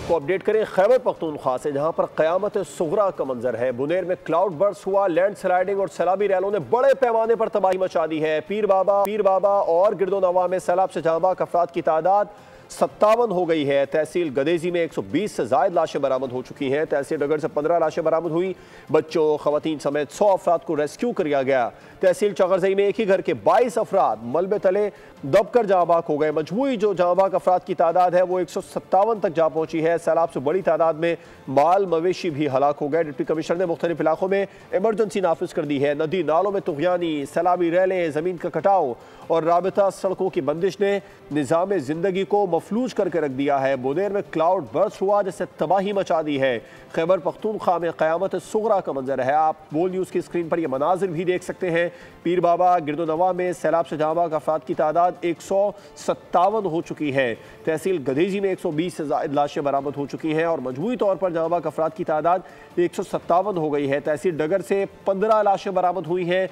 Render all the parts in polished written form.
کو اپڈیٹ کریں خیبر پختونخوا سے، جہاں پر قیامت صغریٰ کا منظر ہے۔ بنیر میں کلاؤڈ برس ہوا، لینڈ سلائیڈنگ اور سیلابی ریلوں نے بڑے پیمانے پر تباہی مچا دی ہے۔ پیر بابا اور گرد و نواح میں سیلاب سے جاں بحق افراد کی تعداد 57 ہو گئی ہے۔ تحصیل گدیزی میں 120 سے زائد لاشیں برآمد ہو چکی ہیں۔ تحصیل ڈگر سے 15 لاشیں برآمد ہوئی۔ بچوں، خواتین سمیت 100 افراد کو ریسکیو کیا گیا۔ تحصیل چغرزئی میں ایک ہی گھر کے 22 افراد ملبے تلے دب کر جاں بحق ہو گئے۔ مجموعی جو جاں بحق افراد کی تعداد ہے وہ 157 تک جا پہنچی ہے۔ سیلاب سے بڑی تعداد میں مال مویشی بھی ہلاک ہو گئے۔ ڈپٹی کمشنر نے مختلف علاقوں میں ایمرجنسی نافذ کر دی ہے۔ ندی نالوں میں طغیانی، سیلابی ریلیں، زمین کا کٹاؤ اور رابطہ سڑکوں کی بندش نے نظام زندگی کو مفلوج کر کے رکھ دیا ہے۔ بنیر میں کلاؤڈ برس ہوا جس سے تباہی مچا دی ہے۔ خیبر پختونخوا میں قیامت صغریٰ کا منظر ہے۔ آپ بول نیوز کی اسکرین پر یہ مناظر بھی دیکھ سکتے ہیں۔ پیر بابا، گرد و نواح میں سیلاب سے جاں بحق افراد کی تعداد 157 ہو چکی ہے۔ تحصیل گدیزی میں 120 سے زائد لاشیں برآمد ہو چکی ہیں اور مجموعی طور پر جاں بحق افراد کی تعداد 157 ہو گئی ہے۔ تحصیل ڈگر سے 15 لاشیں برآمد ہوئی ہیں۔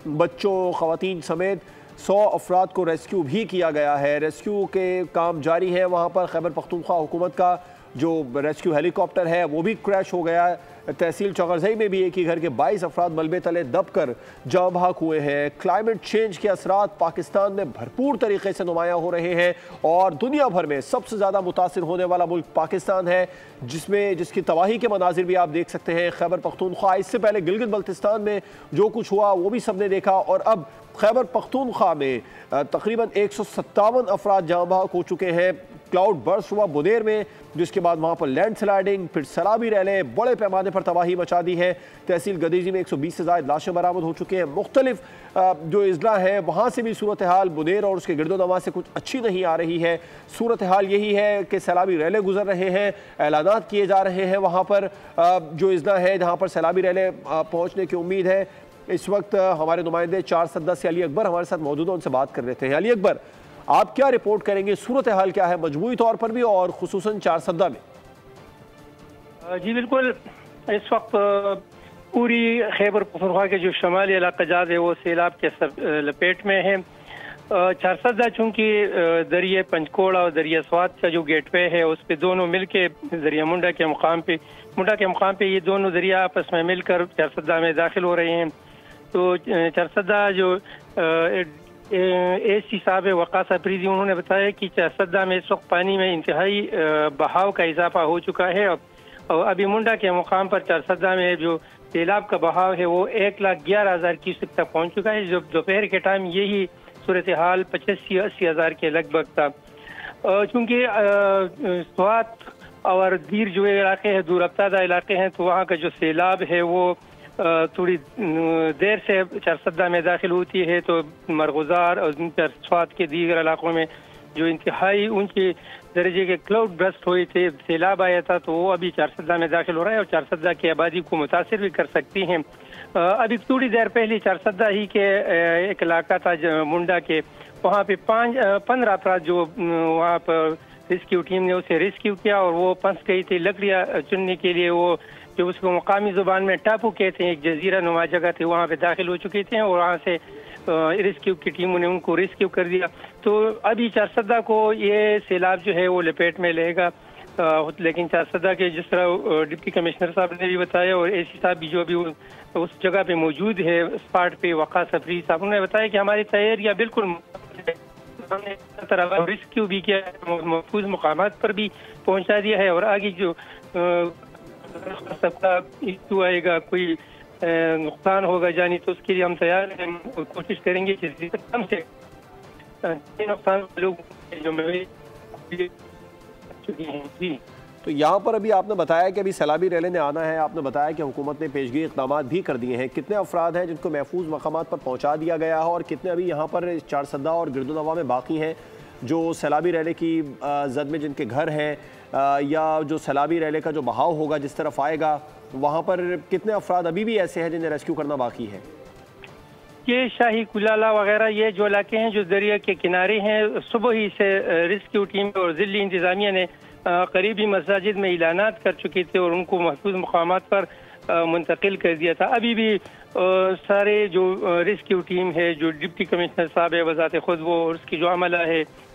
بچوں، خواتین سمیت 100 افراد کو ریسکیو بھی کیا گیا ہے۔ ریسکیو کے کام جاری ہے۔ وہاں پر خیبر پختونخوا حکومت کا جو ریسکیو ہیلی کاپٹر ہے وہ بھی کریش ہو گیا ہے۔ تحصیل چغرزئی میں بھی ایک ہی گھر کے 22 افراد ملبے تلے دب کر جاں بحق ہوئے ہیں۔ کلائمیٹ چینج کے اثرات پاکستان میں بھرپور طریقے سے نمایاں ہو رہے ہیں اور دنیا بھر میں سب سے زیادہ متاثر ہونے والا ملک پاکستان ہے، جس کی تباہی کے مناظر بھی آپ دیکھ سکتے ہیں۔ خیبر پختونخوا، اس سے پہلے گلگت بلتستان میں جو کچھ ہوا وہ بھی سب نے دیکھا، اور اب خیبر پختونخوا میں تقریباً 157 افراد جاں بحق ہو چکے ہیں۔ کلاؤڈ برس ہوا بنیر میں، جس کے بعد وہاں پر لینڈ سلائیڈنگ، پھر سیلابی ریلیں بڑے پیمانے پر تباہی مچا دی ہے۔ تحصیل گدیزی میں 120 سے زائد لاشیں برآمد ہو چکی ہیں۔ مختلف جو اضلاع ہیں وہاں سے بھی صورتحال بنیر اور اس کے گرد و نواح سے کچھ اچھی نہیں آ رہی ہے۔ صورتحال یہی ہے کہ سیلابی ریلیں گزر رہے ہیں، اعلانات کیے جا رہے ہیں۔ وہاں پر جو اضلاع ہے جہاں پر سیلابی ریلیں پہنچنے کی امید ہے، اس وقت ہمارے نمائندے چار سدہ سے علی اکبر ہمارے ساتھ موجود ہیں، ان سے بات کر لیتے ہیں۔ علی اکبر، آپ کیا رپورٹ کریں گے؟ صورتحال کیا ہے مجموعی طور پر بھی اور خصوصاً چار سدہ میں؟ جی بالکل، اس وقت پوری خیبر پختونخوا کے جو شمالی علاقہ جات ہے وہ سیلاب کے لپیٹ میں ہے۔ چار سدہ چونکہ دریائے پنجکوڑ اور دریائے سوات کا جو گیٹ وے ہے اس پہ دونوں مل کے دریائے منڈا کے مقام پہ یہ دونوں دریا آپس میں مل کر چار سدہ میں داخل ہو رہے ہیں۔ تو چار سدہ جو اے سی صاحب وقاص افریدی، انہوں نے بتایا کہ چار سدہ میں اس وقت پانی میں انتہائی بہاؤ کا اضافہ ہو چکا ہے، اور ابھی منڈا کے مقام پر چار سدہ میں جو سیلاب کا بہاؤ ہے وہ 1,11,000 کیوسک تک پہنچ چکا ہے۔ جو دوپہر کے ٹائم یہی صورتحال 85-80 ہزار کے لگ بھگ تھا۔ چونکہ سوات اور دیر جو علاقے ہیں دور افتادہ علاقے ہیں، تو وہاں کا جو سیلاب ہے وہ تھوڑی دیر سے چار سدہ میں داخل ہوتی ہے، تو مرغزار اور سوات کے دیگر علاقوں میں جو انتہائی اونچے درجے کے کلاؤڈ برسٹ ہوئے تھے، سیلاب آیا تھا، تو وہ ابھی چار سدہ میں داخل ہو رہا ہے اور چار سدہ کی آبادی کو متاثر بھی کر سکتی ہیں۔ ابھی تھوڑی دیر پہلے چار سدہ ہی کے ایک علاقہ تھا منڈا کے، وہاں پہ 15 افراد جو وہاں پر ریسکیو ٹیم نے اسے ریسکیو کیا، اور وہ پھنس گئی تھی لکڑیاں چننے کے لیے، وہ جو اس کو مقامی زبان میں ٹاپو کہتے ہیں، ایک جزیرہ نما جگہ تھی، وہاں پہ داخل ہو چکے تھے اور وہاں سے ریسکیو کی ٹیموں نے ان کو ریسکیو کر دیا۔ تو ابھی چار سدہ کو یہ سیلاب جو ہے وہ لپیٹ میں لے گا، لیکن چار سدہ کے جس طرح ڈپٹی کمشنر صاحب نے بھی بتایا اور اے سی صاحب بھی جو ابھی اس جگہ پہ موجود ہے اسپاٹ پہ، وقاص افریدی صاحب، انہوں نے بتایا کہ ہماری تیاریاں بالکل ہم نے طرح ریسکیو بھی کیا ہے، محفوظ مقامات پر بھی پہنچا دیا ہے، اور آگے جو سب کا ایشو آئے گا، کوئی نقصان ہوگا جانی، تو اس کے لیے ہم تیار ہیں، کوشش کریں گے کہ کم سے نقصان لوگ جو جی۔ تو یہاں پر ابھی آپ نے بتایا کہ ابھی سیلابی ریلیں نے آنا ہے، آپ نے بتایا کہ حکومت نے پیشگی اقدامات بھی کر دیے ہیں۔ کتنے افراد ہیں جن کو محفوظ مقامات پر پہنچا دیا گیا ہے، اور کتنے ابھی یہاں پر چار سدہ اور گرد و نواح میں باقی ہیں جو سیلابی ریلے کی زد میں جن کے گھر ہیں، یا جو سیلابی ریلے کا جو بہاؤ ہوگا جس طرف آئے گا، وہاں پر کتنے افراد ابھی بھی ایسے ہیں جنہیں ریسکیو کرنا باقی ہے؟ یہ شاہی کلالا وغیرہ یہ جو علاقے ہیں جو دریا کے کنارے ہیں، صبح ہی سے ریسکیو ٹیم اور ضلعی انتظامیہ نے قریبی مساجد میں اعلانات کر چکی تھے اور ان کو محفوظ مقامات پر منتقل کر دیا تھا۔ ابھی بھی سارے جو ریسکیو ٹیم ہے، جو ڈپٹی کمشنر صاحب ہے بذات خود، وہ اور اس کی جو عملہ ہے